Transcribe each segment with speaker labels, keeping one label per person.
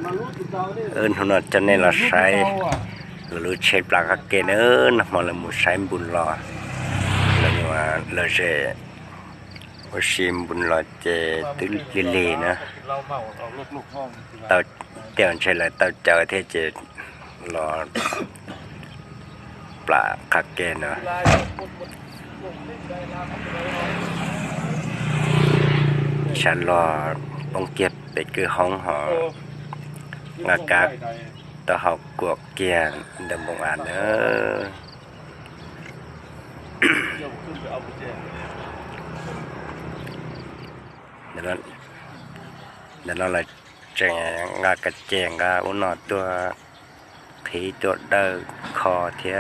Speaker 1: hôm nay cho nên là sai lúa chế bạc các cái nữa mà là một sai bún lò là mà là sẽ một sim bún lò chế từ lì nữa tao tiền chơi lại tao chờ thế chế lò bạc các cái nữaฉันรอต้องเก็บไปคือห้องหองากาตะหอกกวกเกียนดำบงอ่านเนอะเดี๋ยวเราเลยแจงงากระแจงกาอุนอตัวผีตัวเดินคอเทีย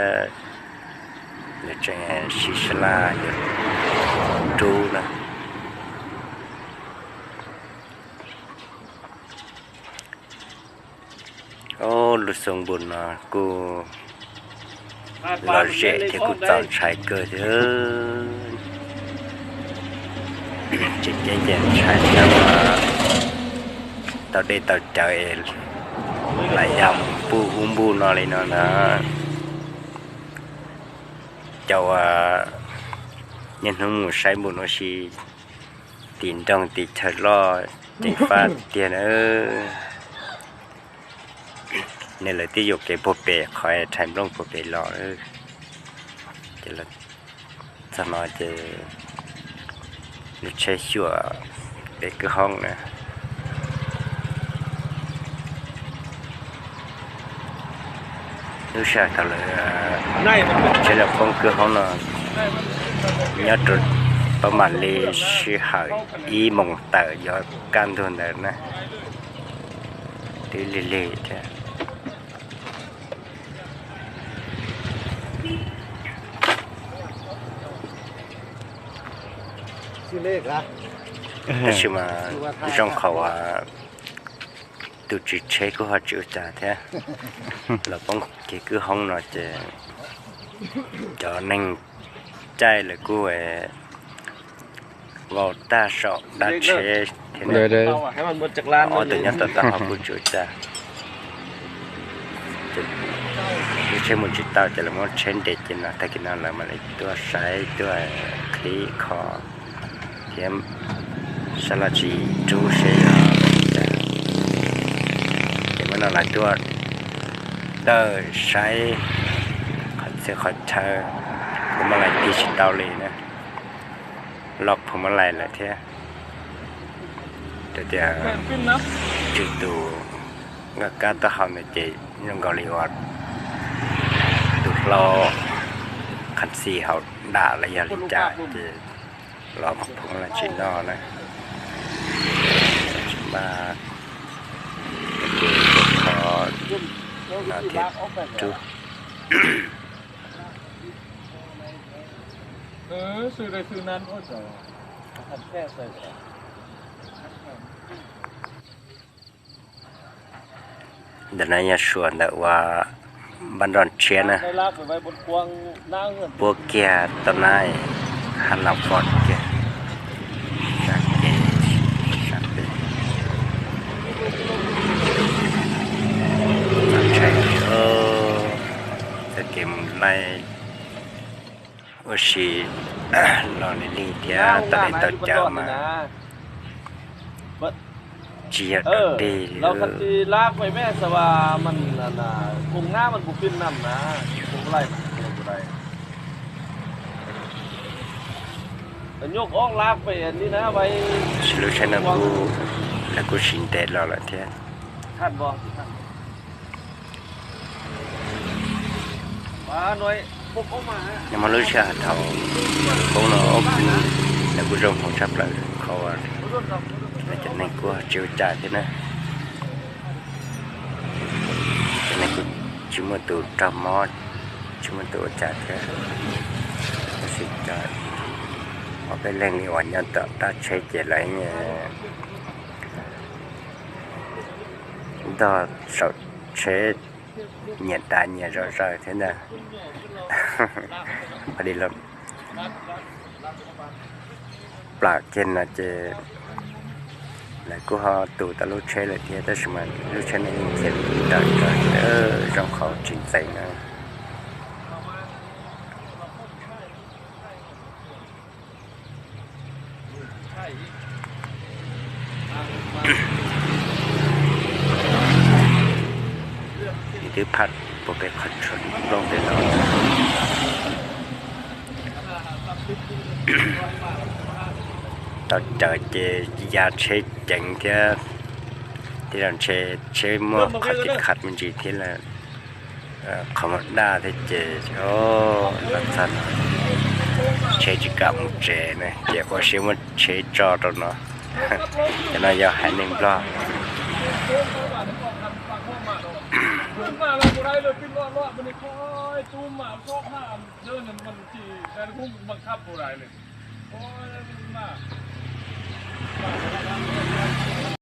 Speaker 1: เดี๋ยวแจงชิชลาอยู่ดูนะโอ้ลุสงบุญนะกูเราเจ็ที่กูตอนใช้เกิดเออจิตใจเย็นใช้แต่ว่าตอนได้ตอนเจอเองหลายยำปูหุ้มบูนอะไรนั่นนะเจ้าว่ายันหงมูใช้บุญโอชีตีนดองตีเธอรอใจฟ้าเตียนนี่เลยที่อยู่เก็บโปเปคอยทำลงโปเปรอจะละจะมาจะใช้ชั่วเด็กห้องนะลูกชายทะเลใช้ละห้องคือห้องนอนยอดจุดประมาณเลยชื่อหายอีมงเตยอดการทุนเดินนะที่เล่ๆใช่แต่ชิมาจงเขาว่าตุจิเช็คก็หาจุดจ่าแท้เราต้องเกี่ยวห้องนอนจะนั่งใจเลยกูว่าตาสอบดัดเชสเดี๋ยวให้มันบนจักรานอ๋อแต่ยังต้องหาบุญจุดจ่าไม่ใช่มันจุดตาจะละมันเช่นเด็ดจินนะแต่กินนั่นแหละมันตัวใช้ตัวคลีคอเทียมสลัดจีจูเชียจะเห็นมันอะไรตัวเดินใช้ขัดเสื้อขัดเธอผมอะไรดิจิตอลเลยนะล็อกผมอะไรแหละเท่เดี๋ยวจุดดูงานการตะหอนในใจยังกอลิวัดดูเราขันสีเขาด่าอะไรอย่างจ่ายเราผมอะไรชิ้นนอนะมาขอนาทีจุ
Speaker 2: ซื้อได้ซื้อนั้นก็จะทำแค่ใส่
Speaker 1: เดี๋ยวนายชวนแต่ว่าบันดอนเชียนะพวกแกต้นไม้หันหลังฟอดแกใช่จะเก็บไล่ว่าชีนอนในลิงเทียตอนนี้ต้องเจอมาเจียดดี
Speaker 2: เราคันที่ลากไปแม่สว่ามันน่ะคงหน้ามันบุกินน้ำนะคงไรบุไรแต่ยกออกลากไปอันนี้นะไว้
Speaker 1: สรุปฉันนะกูแล้วกูชินเด็ดแล้วล่ะเทีย
Speaker 2: ท่านบอกท่านมาหน่อยปุ๊บออกมา
Speaker 1: ยังมารู้ชาเท่าพวกเราแล้วกูจงของชับเลยเขาว่าจะนั่งกูเจียวจ่าที่นะจะนั่งกูชิมตัวจำมอดชิมตัวจ่าแค่สิจ่าพอไปเล่นในวันยันต่อตาใช้เจริญเนี่ยต่อสดใช้nhiệt ta nhiệt rồi thế nào phải đi làm bạc trên là chế là cô họ tụ ta lúc chơi là thì ta xem mà lúc chơi này sẽ đợi trong khó trình xảy nữa thì thứ phát bộ cái khẩn chuẩn lông để nó tao chờ chơi gia chơi chẳng cái thì làm chơi mua khát mình chỉ thế là không đa thế chơi làm sao chơi chỉ cả một chơi này chỉ có xíu một chơi trò rồi nó cho nó giờ hai niệm lo
Speaker 2: มาแล้วกูได้เลยปิ้นรอดมันคอยตูมมาชอบหน้าเดินมันจีแต่กูบังคับกูได้เลยโอ้ยมา